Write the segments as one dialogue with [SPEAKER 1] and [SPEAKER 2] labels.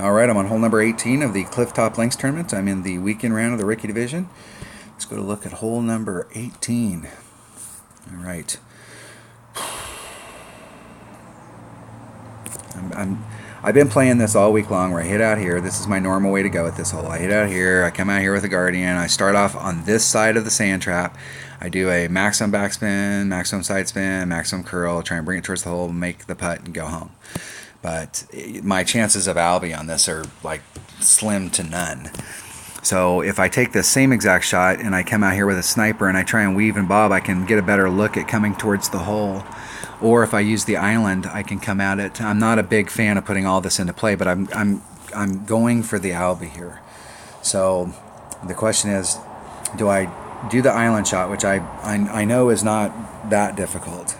[SPEAKER 1] All right, I'm on hole number 18 of the Clifftop Links tournament. I'm in the weekend round of the Rookie Division. Let's go to look at hole number 18. All right. I've been playing this all week long where I hit out here. This is my normal way to go at this hole. I hit out here, I come out here with a Guardian, I start off on this side of the sand trap. I do a maximum backspin, maximum side spin, maximum curl, try and bring it towards the hole, make the putt, and go home. But my chances of Albie on this are like slim to none. So if I take the same exact shot and I come out here with a sniper and I try and weave and bob, I can get a better look at coming towards the hole. Or if I use the island, I can come at it. I'm not a big fan of putting all this into play, but I'm going for the Albie here. So the question is, do I do the island shot, which I know is not that difficult.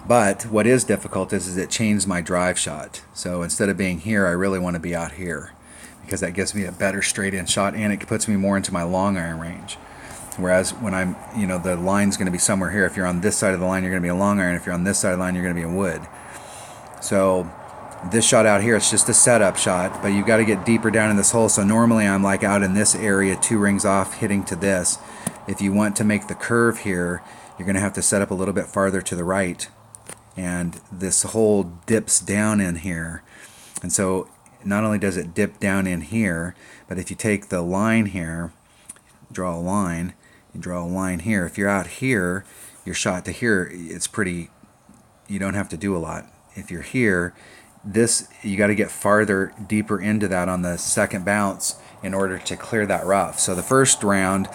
[SPEAKER 1] But what is difficult is it changed my drive shot. So instead of being here, I really want to be out here because that gives me a better straight-in shot and it puts me more into my long iron range. Whereas when I'm, the line's going to be somewhere here. If you're on this side of the line, you're going to be a long iron. If you're on this side of the line, you're going to be in wood. So this shot out here, it's just a setup shot, but you've got to get deeper down in this hole. So normally I'm like out in this area, 2 rings off, hitting to this. If you want to make the curve here, you're going to have to set up a little bit farther to the right. And this hole dips down in here. And so not only does it dip down in here, but if you take the line here, draw a line, you draw a line here. If you're out here, your shot to here, it's pretty, you don't have to do a lot. If you're here, this, you got to get farther, deeper into that on the second bounce in order to clear that rough. So the first round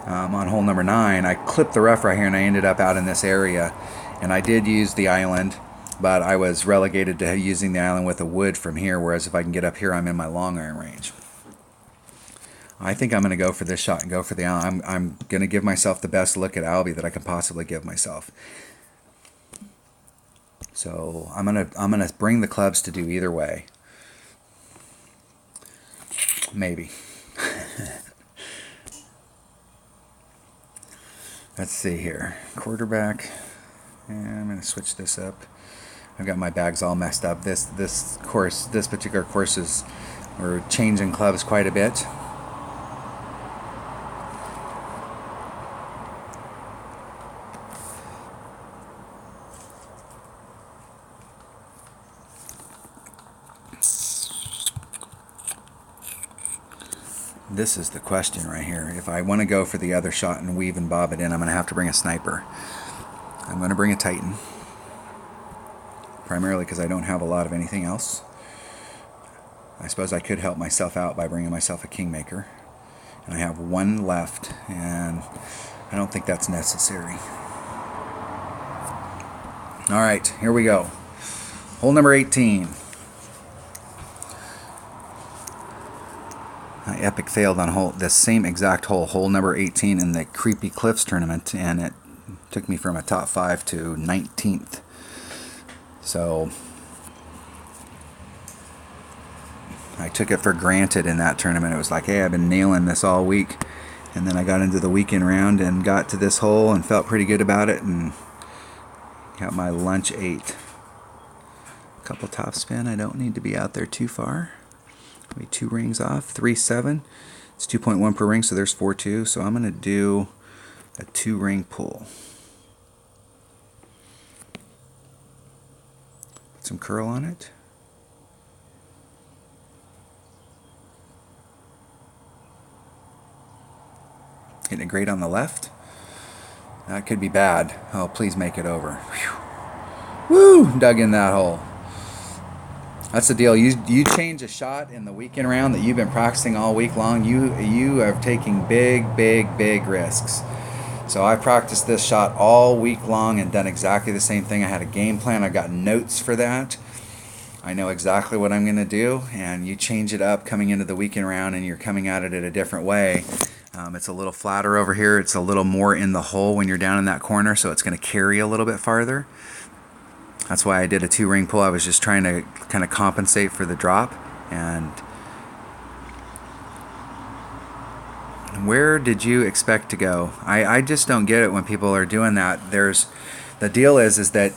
[SPEAKER 1] on hole number 9, I clipped the rough right here and I ended up out in this area. And I did use the island, but I was relegated to using the island with a wood from here, whereas if I can get up here, I'm in my long iron range. I think I'm going to go for this shot and go for the island. I'm going to give myself the best look at Albie that I can possibly give myself. So I'm gonna bring the clubs to do either way. Maybe. Let's see here. Quarterback. And I'm going to switch this up. I've got my bags all messed up. This particular course we're changing clubs quite a bit. This is the question right here. If I want to go for the other shot and weave and bob it in, I'm going to have to bring a sniper. I'm going to bring a Titan, primarily because I don't have a lot of anything else. I suppose I could help myself out by bringing myself a Kingmaker. And I have 1 left, and I don't think that's necessary. All right, here we go. Hole number 18. I epic failed on this same exact hole number 18 in the Creepy Cliffs tournament, and it took me from a top 5 to 19th. So I took it for granted in that tournament. It was like, hey, I've been nailing this all week. And then I got into the weekend round and got to this hole and felt pretty good about it and got my lunch 8. A couple top spin. I don't need to be out there too far. Maybe 2 rings off. 3-7. It's 2.1 per ring, so there's 4-2. So I'm going to do a 2-ring pull. Put some curl on it. Hitting it great on the left. That could be bad. Oh, please make it over. Whew. Woo! Dug in that hole. That's the deal. You change a shot in the weekend round that you've been practicing all week long. You are taking big risks. So I practiced this shot all week long and done exactly the same thing. I had a game plan. I got notes for that. I know exactly what I'm going to do. And you change it up coming into the weekend round and you're coming at it in a different way. It's a little flatter over here. It's a little more in the hole when you're down in that corner, so it's going to carry a little bit farther. That's why I did a 2-ring pull. I was just trying to kind of compensate for the drop. And where did you expect to go? I just don't get it when people are doing that. The deal is that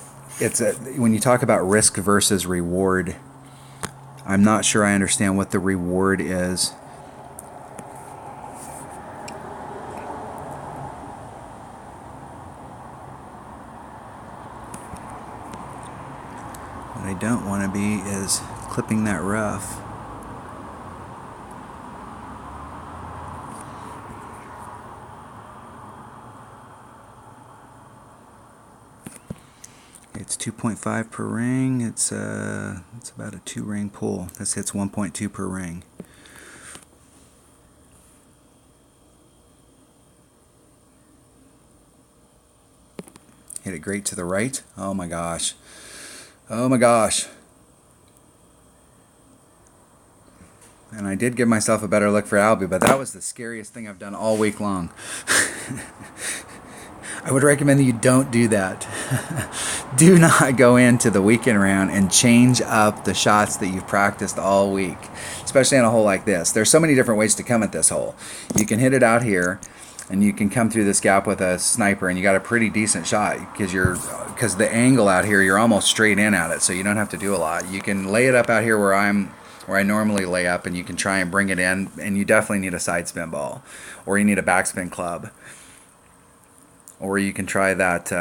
[SPEAKER 1] when you talk about risk versus reward, I'm not sure I understand what the reward is. What I don't want to be is clipping that rough. It's 2.5 per ring. It's about a 2-ring pull. This hits 1.2 per ring. Hit it great to the right. Oh my gosh. Oh my gosh. And I did give myself a better look for Albie, but that was the scariest thing I've done all week long. I would recommend that you don't do that. Do not go into the weekend round and change up the shots that you've practiced all week, especially on a hole like this. There's so many different ways to come at this hole. You can hit it out here, and you can come through this gap with a sniper, and you got a pretty decent shot because the angle out here, you're almost straight in at it, so you don't have to do a lot. You can lay it up out here where I normally lay up, and you can try and bring it in, and you definitely need a side spin ball, or you need a backspin club. Or you can try that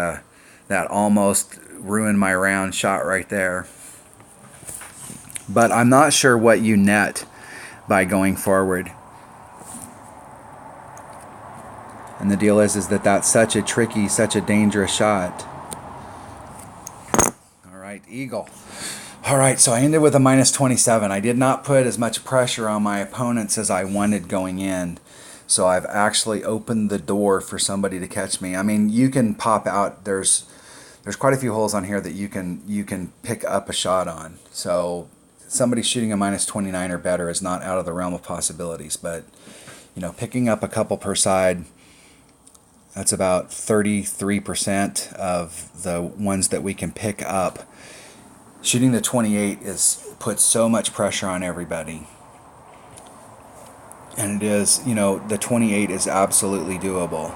[SPEAKER 1] almost ruin my round shot right there. But I'm not sure what you net by going forward. And the deal is that that's such a tricky, such a dangerous shot. All right, eagle. All right, so I ended with a -27. I did not put as much pressure on my opponents as I wanted going in. So I've actually opened the door for somebody to catch me. I mean, you can pop out. There's quite a few holes on here that you can pick up a shot on. So somebody shooting a -29 or better is not out of the realm of possibilities. But picking up a couple per side, that's about 33% of the ones that we can pick up. Shooting the 28 puts so much pressure on everybody. And it is, the 28 is absolutely doable.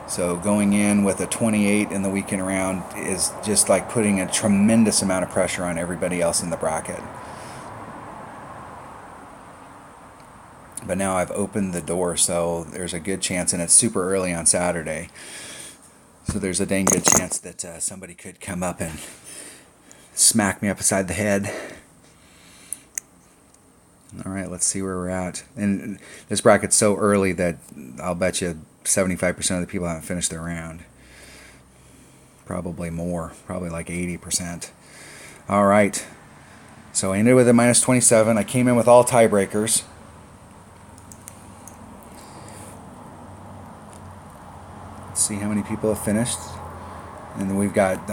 [SPEAKER 1] So going in with a 28 in the weekend round is just like putting a tremendous amount of pressure on everybody else in the bracket. But now I've opened the door, so there's a good chance, and it's super early on Saturday, so there's a dang good chance that somebody could come up and smack me up beside the head. All right, let's see where we're at. And this bracket's so early that I'll bet you 75% of the people haven't finished their round. Probably more, probably like 80%. All right, so I ended with a -27. I came in with all tiebreakers. Let's see how many people have finished. And then we've got,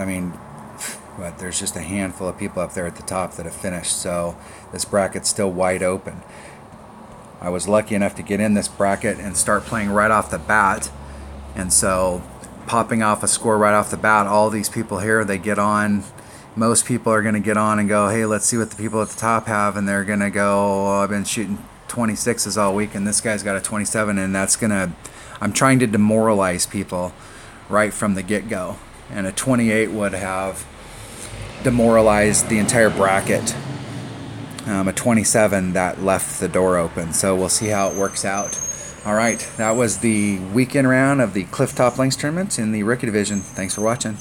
[SPEAKER 1] but there's just a handful of people up there at the top that have finished, so this bracket's still wide open. I was lucky enough to get in this bracket and start playing right off the bat, and so popping off a score right off the bat, all these people here, they get on. Most people are going to get on and go, hey, let's see what the people at the top have, and they're going to go, oh, I've been shooting 26s all week, and this guy's got a 27, and I'm trying to demoralize people right from the get-go, and a 28 would have demoralized the entire bracket. A 27 that left the door open, so we'll see how it works out. All right, that was the weekend round of the Clifftop Links tournament in the Rookie Division. Thanks for watching.